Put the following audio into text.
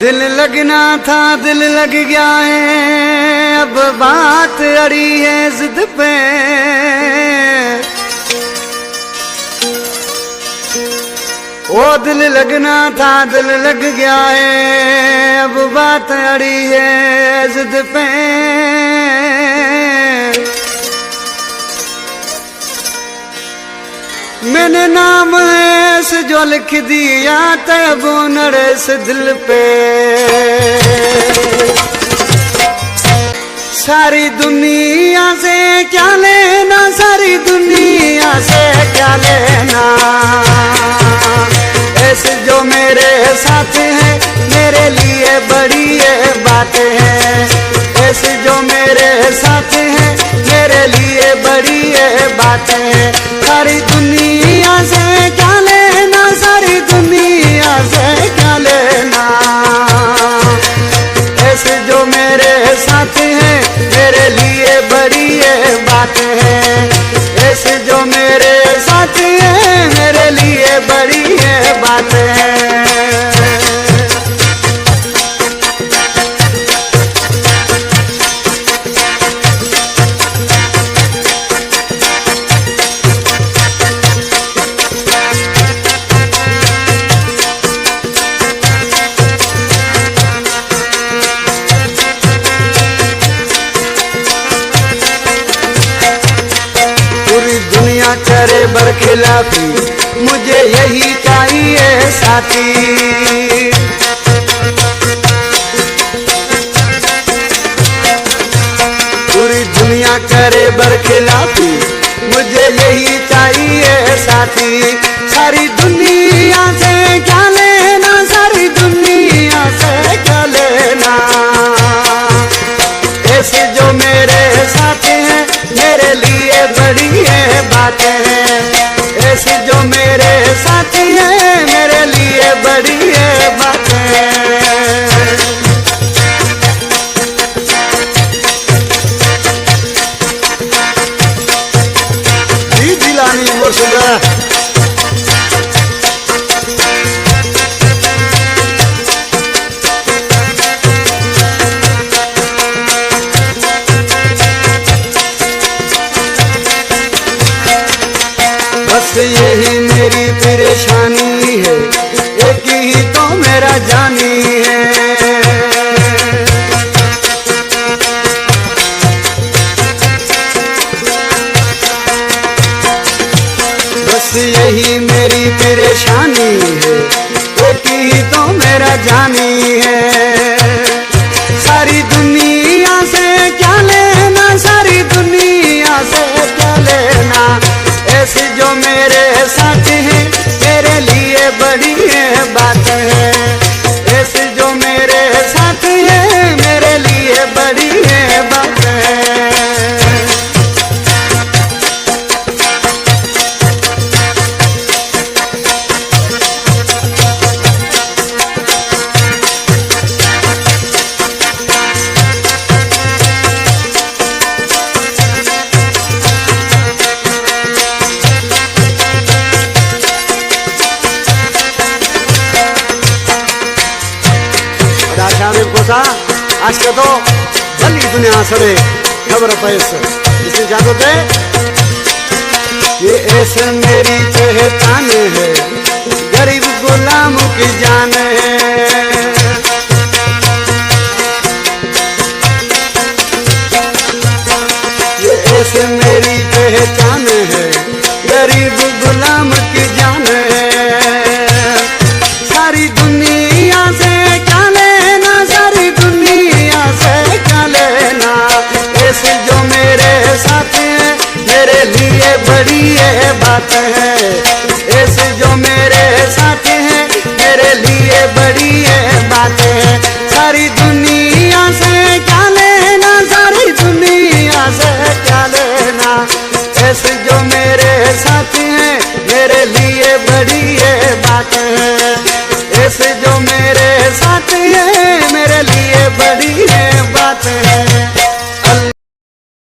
दिल लगना था दिल लग गया है, अब बात अड़ी है जिद पे। ओ दिल लगना था दिल लग गया है, अब बात अड़ी है जिद पे। मैंने नाम ऐसे जो लिख दिया तब नरेश दिल पे। सारी दुनिया से क्या लेना, सारी दुनिया से क्या लेना। ऐसे जो मेरे साथ है मेरे लिए बड़ी ये बातें हैं। ऐसे जो मेरे साथ है मेरे लिए बड़ी ये बातें हैं। सारी दुनिया से क्या लेना, सारी दुनिया से क्या लेना। ऐसे जो मेरे साथ हैं मेरे लिए बड़ी ये बातें हैं। ऐसे जो मेरे साथ हैं मेरे लिए बड़ी ये बातें हैं। दुनिया करे बरखिलाफी, मुझे यही चाहिए साथी। पूरी दुनिया करे बरखिलाफी, मुझे यही चाहिए साथी। सारी दुनिया से क्या लेना, सारी दुनिया से क्या लेना। ऐसे जो मेरे साथ हैं मेरे लिए बड़ी ये बातें हैं। ऐसे जो मेरे साथी हैं मेरे लिए बड़ी ये बातें हैं। जी दिलानी वो सुना बस यही मेरी परेशानी है, एक ही तो मेरा जानी है। बस यही मेरी परेशानी है, एक ही तो मेरा जानी है। सारी दुनिया से क्या लेना, सारी दुनिया से क्या लेना। ऐसे जो मेरे साथ हैं मेरे लिए बड़ी ये बात है। ऐसे जो मेरे साथ हैं मेरे लिए बड़ी ये बात है। आज के तो भली दुनिया सड़े खबर पैसे इसे जानो दे। ये ऐसे मेरी पहचान है, गरीब गुलाम की जान है। ये ऐसे मेरी पहचान है, गरीब गुलाम की जान है। सारी दुनिया से क्या लेना, सारी दुनिया से क्या लेना। ऐसे जो मेरे साथ हैं मेरे लिए बड़ी ये बात है। ऐसे जो मेरे साथ हैं मेरे लिए बड़ी ये बात है। सारी दुनिया से क्या लेना, सारी दुनिया से क्या लेना। ऐसे जो मेरे साथ हैं मेरे लिए बड़ी ये बात है। ऐसे जो मेरे साथ हैं मेरे लिए बड़ी ये बात है।